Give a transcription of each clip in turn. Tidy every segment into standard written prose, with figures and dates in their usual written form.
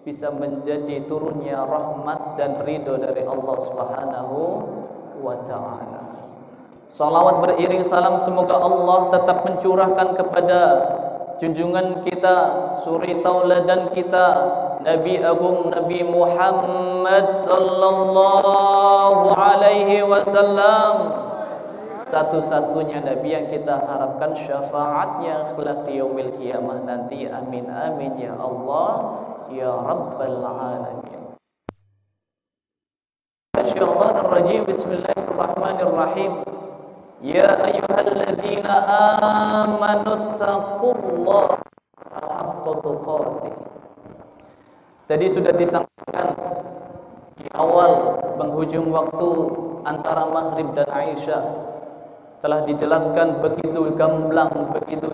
bisa menjadi turunnya rahmat dan ridho dari Allah Subhanahu wa ta'ala. Salawat beriring salam semoga Allah tetap mencurahkan kepada junjungan kita, suri tauladan kita, Nabi Agung Nabi Muhammad sallallahu alaihi wasallam, satu-satunya Nabi yang kita harapkan syafaatnya kelak di yaumil qiyamah nanti. Amin amin ya Allah ya Rabbal alamin. Syaitanir rajim. Bismillahirrahmanirrahim. Ya ayyuhalladzina amanu taqullaha haqqa tuqatih. Tadi sudah disampaikan di awal penghujung waktu antara maghrib dan Aisyah, telah dijelaskan begitu gamblang, begitu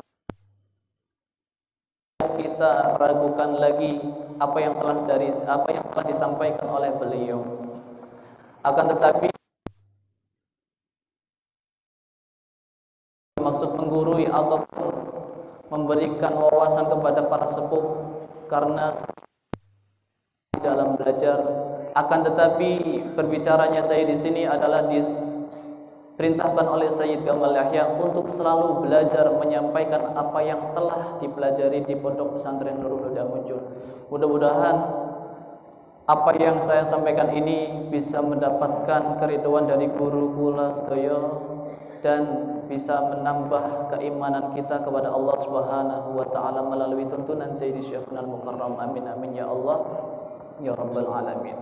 kita ragukan lagi apa yang telah disampaikan oleh beliau. Akan tetapi maksud menggurui ataupun memberikan wawasan kepada para sepuh karena di dalam belajar. Akan tetapi berbicaranya saya di sini adalah diperintahkan oleh Sayyid Gamal Yahya untuk selalu belajar menyampaikan apa yang telah dipelajari di Pondok Pesantren Nurul Huda Muncul. Mudah-mudahan apa yang saya sampaikan ini bisa mendapatkan keridhaan dari guru kula sedaya dan bisa menambah keimanan kita kepada Allah Subhanahu wa taala melalui tuntunan Sayyidi Syekhuna Al-Mukarram. Amin amin ya Allah ya Rabbal alamin.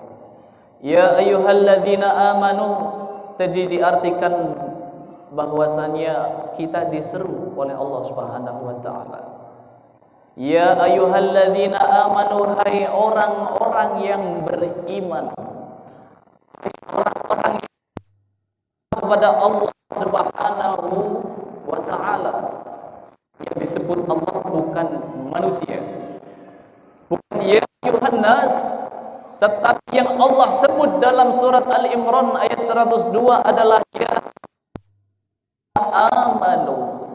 Ya ayyuhalladzina amanu, tadi diartikan bahwasanya kita diseru oleh Allah Subhanahu wa taala. Ya ayyuhalladzina amanu, hai orang-orang yang beriman, orang-orang yang kepada Allah Subhanahu wa ta'ala. Yang disebut Allah bukan manusia, bukan ya ayuhan nas, tetapi yang Allah sebut dalam surat Al-Imran ayat 102 adalah ya amanu,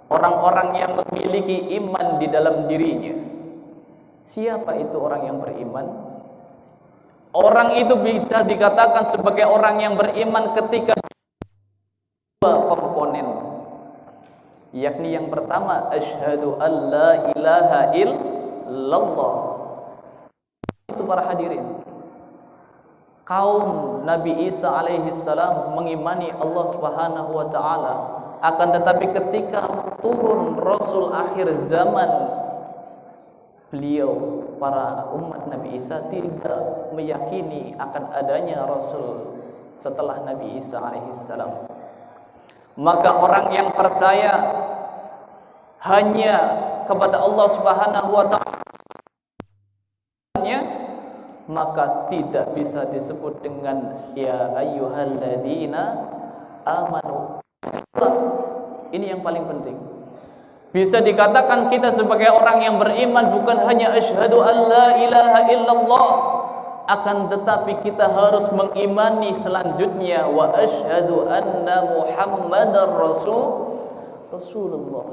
orang-orang yang memiliki iman di dalam dirinya. Siapa itu orang yang beriman? Orang itu bisa dikatakan sebagai orang yang beriman ketika dua komponen, yakni yang pertama asyhadu alla ilaha illallah. Itu para hadirin, kaum Nabi Isa alaihi salam mengimani Allah Subhanahu wa taala, akan tetapi ketika turun Rasul akhir zaman, beliau para umat Nabi Isa tidak meyakini akan adanya Rasul setelah Nabi Isa alaihi salam. Maka orang yang percaya hanya kepada Allah Subhanahu wa taala, maka tidak bisa disebut dengan ya ayyuhalladzina amanu. Ini yang paling penting. Bisa dikatakan kita sebagai orang yang beriman bukan hanya asyhadu alla ilaha illallah, akan tetapi kita harus mengimani selanjutnya wa asyhadu anna muhammadar rasulullah.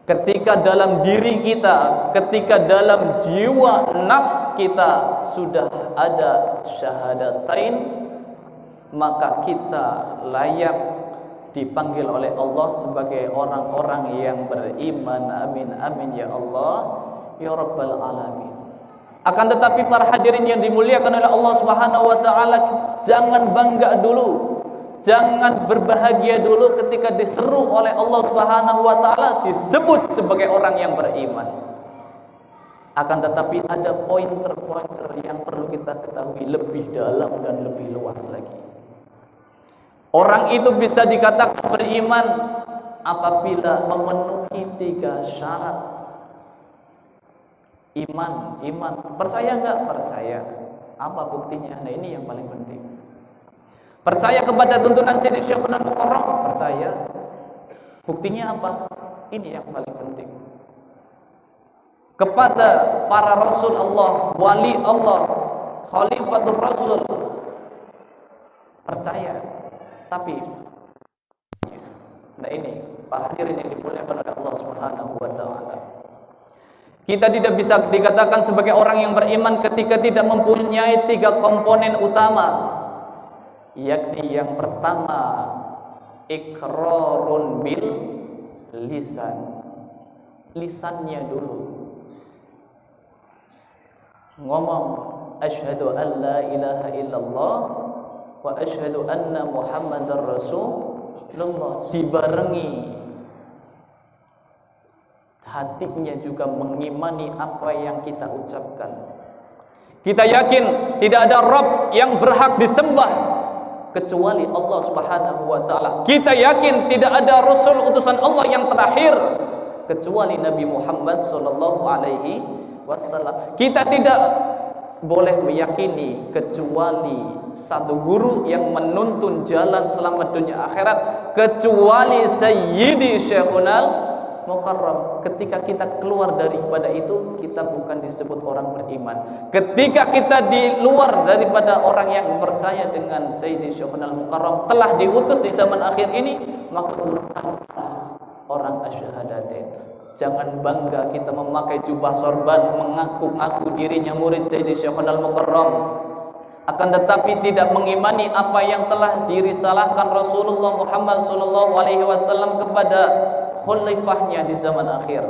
Ketika dalam diri kita, ketika dalam jiwa nafs kita sudah ada syahadatain, maka kita layak dipanggil oleh Allah sebagai orang-orang yang beriman. Amin amin ya Allah ya Rabbal alamin. Akan tetapi para hadirin yang dimuliakan oleh Allah Subhanahu wa taala, jangan bangga dulu, jangan berbahagia dulu ketika diseru oleh Allah Subhanahu wa taala disebut sebagai orang yang beriman. Akan tetapi ada pointer-pointer yang perlu kita ketahui lebih dalam dan lebih luas lagi. Orang itu bisa dikatakan beriman apabila memenuhi 3 syarat. Iman. Percaya enggak? Percaya. Apa buktinya? Nah, ini yang paling penting. Percaya kepada tuntunan Sayyidi Syekhuna Al-Mukarram? Percaya. Buktinya apa? Ini yang paling penting. Kepada para Rasul Allah, wali Allah, Khalifatul Rasul, percaya. Tapi nah ini para hadirin yang dimuliakan oleh Allah Subhanahu wa taala, Kita tidak bisa dikatakan sebagai orang yang beriman ketika tidak mempunyai 3 komponen utama, yakni yang pertama iqrarun bil lisan. Lisannya dulu ngomong asyhadu an la ilaha illallah wa asyhadu anna muhammadar rasulullah, dibarengi hatinya juga mengimani apa yang kita ucapkan. Kita yakin tidak ada Rabb yang berhak disembah kecuali Allah Subhanahu wa taala. Kita yakin tidak ada rasul utusan Allah yang terakhir kecuali Nabi Muhammad sallallahu alaihi wasallam. Kita tidak boleh meyakini kecuali satu guru yang menuntun jalan selamat dunia akhirat kecuali Sayyidi Syekhunal Mukarram. Ketika kita keluar daripada itu, kita bukan disebut orang beriman. Ketika kita di luar daripada orang yang percaya dengan Sayyidi Syekhunal Mukarram telah diutus di zaman akhir ini, maka orang asyhadatain. Jangan bangga kita memakai jubah sorban, mengaku-ngaku dirinya murid Sayyidi Syekhunal Mukarram, akan tetapi tidak mengimani apa yang telah dirisalahkan Rasulullah Muhammad SAW kepada khalifahnya di zaman akhir.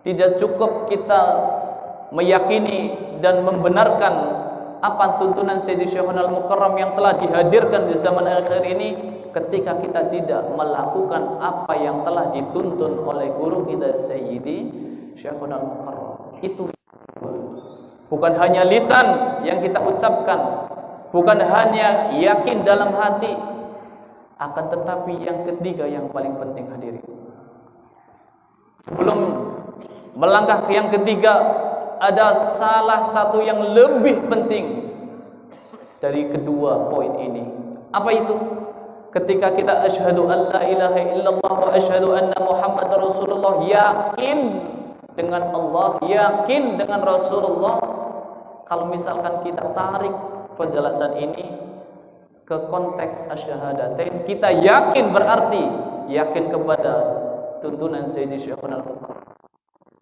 Tidak cukup kita meyakini dan membenarkan apa tuntunan Sayyidi Syekhunal Mukarram yang telah dihadirkan di zaman akhir ini ketika kita tidak melakukan apa yang telah dituntun oleh guru kita Sayyidi Syekhunal Mukarram. Itu bukan hanya lisan yang kita ucapkan, bukan hanya yakin dalam hati, akan tetapi yang ketiga yang paling penting hadirin. Sebelum melangkah ke yang ketiga, ada salah satu yang lebih penting dari kedua poin ini. Apa itu? Ketika kita asyhadu an la ilaha illallah wa asyhadu anna muhammadar rasulullah, yakin dengan Allah, yakin dengan Rasulullah. Kalau misalkan kita tarik penjelasan ini ke konteks asyhadatain, kita yakin berarti yakin kepada tuntunan Sayyidi Syekhunal Mukarram.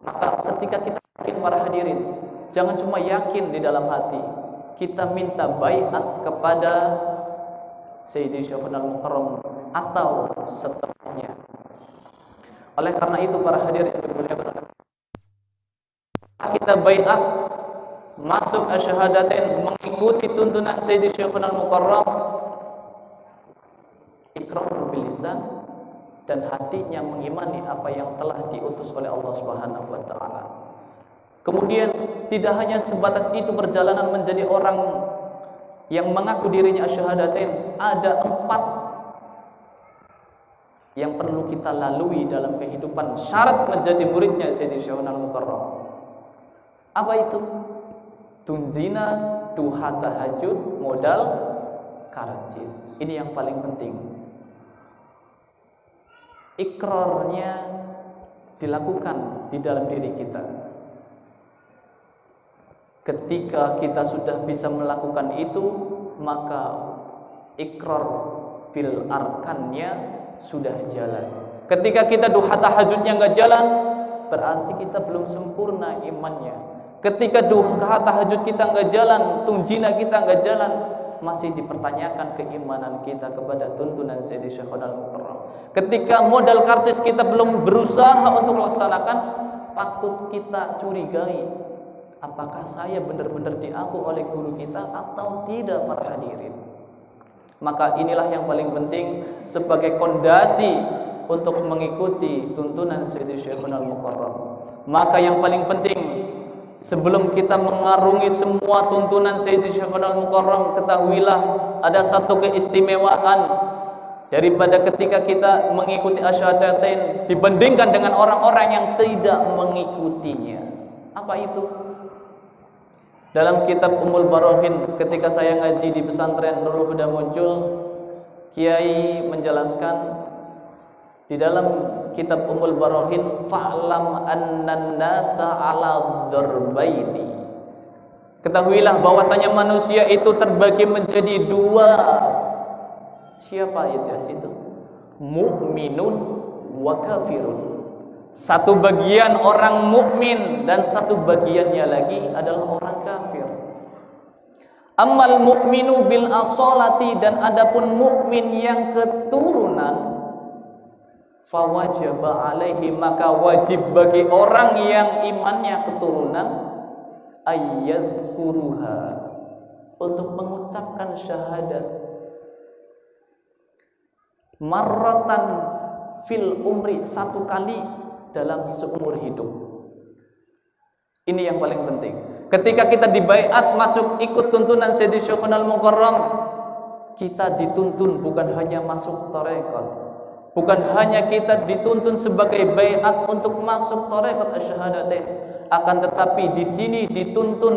Maka ketika kita yakin, para hadirin, jangan cuma yakin di dalam hati, kita minta baiat kepada Sayyidi Syekhunal Mukarram atau setelahnya. Oleh karena itu para hadirin, kita baiat masuk asyhadatain mengikuti tuntunan Sayyidi Syekhunal Mukarram, iqrar bil lisan, dan hatinya mengimani apa yang telah diutus oleh Allah Subhanahu wa taala. Kemudian tidak hanya sebatas itu perjalanan menjadi orang yang mengaku dirinya asyhadatain, ada 4 yang perlu kita lalui dalam kehidupan syarat menjadi muridnya Sayyidi Syekhunal Mukarram. Apa itu? Tunzina, duha tahajud, modal karcis. Ini yang paling penting. Ikrarnya dilakukan di dalam diri kita. Ketika kita sudah bisa melakukan itu, maka ikrar bil arkannya sudah jalan. Ketika kita duha tahajudnya nggak jalan, berarti kita belum sempurna imannya. Ketika duha tahajud kita nggak jalan, tunjina kita nggak jalan, masih dipertanyakan keimanan kita kepada tuntunan Sayyidi Syekhunal Mukarram. Ketika modal karcis kita belum berusaha untuk melaksanakan, patut kita curigai, apakah saya benar-benar diaku oleh guru kita atau tidak, para hadirin. Maka inilah yang paling penting sebagai fondasi untuk mengikuti tuntunan Sayyidi Syekhunal Mukarram. Maka yang paling penting, sebelum kita mengarungi semua tuntunan Sayyidi Syekhunal Mukarram, ketahuilah ada satu keistimewaan daripada ketika kita mengikuti asyhadatain dibandingkan dengan orang-orang yang tidak mengikutinya. Apa itu? Dalam kitab Ummul Barahin, ketika saya ngaji di pesantren Nurul Huda muncul, Kiai menjelaskan di dalam kitab Ummul Barahin, fa'lam annan nasa ala darbaini. Ketahuilah bahwasanya manusia itu terbagi menjadi 2. Siapa aja situ? Mu'minun wa kafirun. Satu bagian orang mukmin dan satu bagiannya lagi adalah orang kafir. Ammal mu'minu bil asolati, dan adapun mukmin yang keturunan, fawajaba alaihi, maka wajib bagi orang yang imannya keturunan, ayyadkuruha, untuk mengucapkan syahadat marratan fil umri, satu kali dalam seumur hidup. Ini yang paling penting. Ketika kita dibaiat masuk ikut tuntunan Sayyidi Syekhunal Mukarram, kita dituntun bukan hanya masuk tarekat, bukan hanya kita dituntun sebagai baiat untuk masuk tarekat asyhadatain, akan tetapi di sini dituntun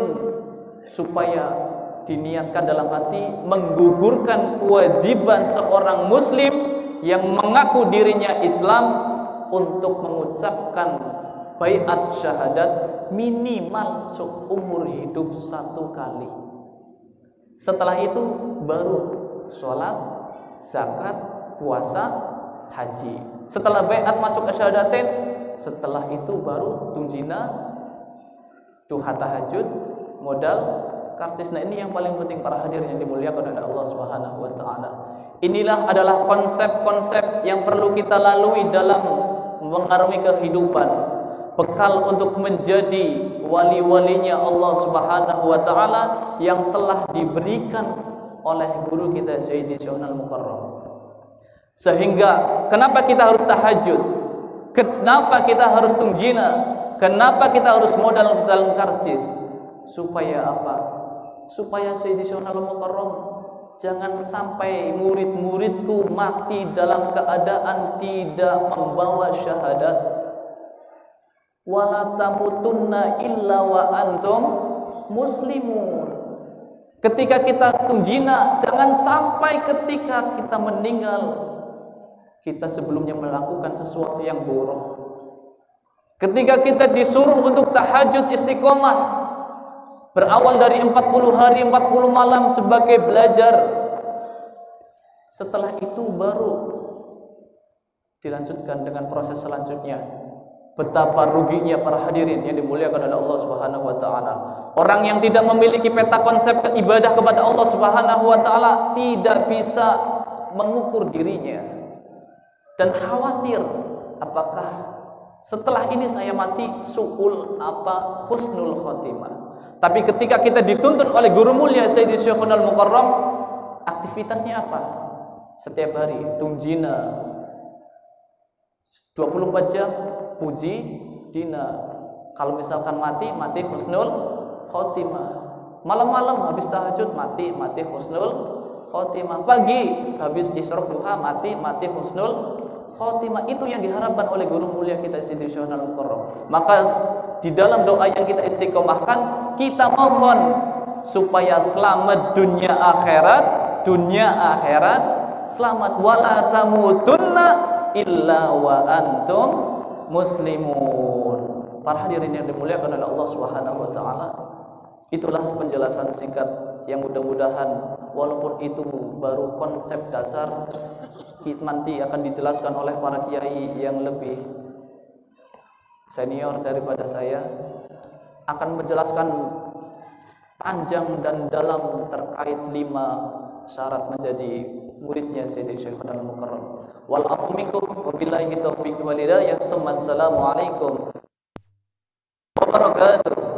supaya diniatkan dalam hati menggugurkan kewajiban seorang muslim yang mengaku dirinya Islam untuk mengucapkan baiat syahadat minimal seumur hidup satu kali. Setelah itu baru sholat, zakat, puasa, haji. Setelah baiat masuk asyhadatain, setelah itu baru tunjina, duha tahajud, modal, kartis. Nah, ini yang paling penting para hadirin yang dimuliakan oleh Allah Subhanahu wa taala. Inilah adalah konsep-konsep yang perlu kita lalui dalam mengarungi kehidupan, bekal untuk menjadi wali-walinya Allah Subhanahu wa taala yang telah diberikan oleh guru kita Sayyidi Syekhunal Mukarram. Sehingga kenapa kita harus tahajud? Kenapa kita harus tunjina? Kenapa kita harus modal dalam karcis? Supaya apa? Supaya Sayyidi Syekhunal Mukarram jangan sampai murid-muridku mati dalam keadaan tidak membawa syahadat. Wala tamutunna illa wa antum muslimun. Ketika kita tunjina, jangan sampai ketika kita meninggal kita sebelumnya melakukan sesuatu yang buruk. Ketika kita disuruh untuk tahajud istiqomah, berawal dari 40 hari 40 malam sebagai belajar, setelah itu baru dilanjutkan dengan proses selanjutnya. Betapa ruginya para hadirin yang dimuliakan oleh Allah Subhanahu wa taala. Orang yang tidak memiliki peta konsep ibadah kepada Allah Subhanahu wa taala tidak bisa mengukur dirinya dan khawatir apakah setelah ini saya mati su'ul apa husnul khotimah. Tapi ketika kita dituntun oleh guru mulia Sayyidi Syekhunal Mukarram, aktivitasnya apa? Setiap hari tunjina 24 jam, puji dina. Kalau misalkan mati husnul khotimah. Malam-malam habis tahajud mati husnul khotimah. Pagi habis isyraq duha mati husnul khotimah. Itu yang diharapkan oleh guru mulia kita Sayyidi Syekhunal Mukarram. Maka di dalam doa yang kita istiqomahkan, kita mohon supaya selamat dunia akhirat selamat. Wala tamutunna illa wa antum muslimun. Para hadirin yang dimuliakan oleh Allah Subhanahu wa taala, itulah penjelasan singkat yang mudah-mudahan walaupun itu baru konsep dasar, nanti akan dijelaskan oleh para kiai yang lebih senior daripada saya, akan menjelaskan panjang dan dalam terkait 5 syarat menjadi muridnya Sayyidi Syekhunal Mukarram. Wal afu minkum wabillahi taufiq wal hidayah. Assalamualaikum warahmatullahi wabarakatuh.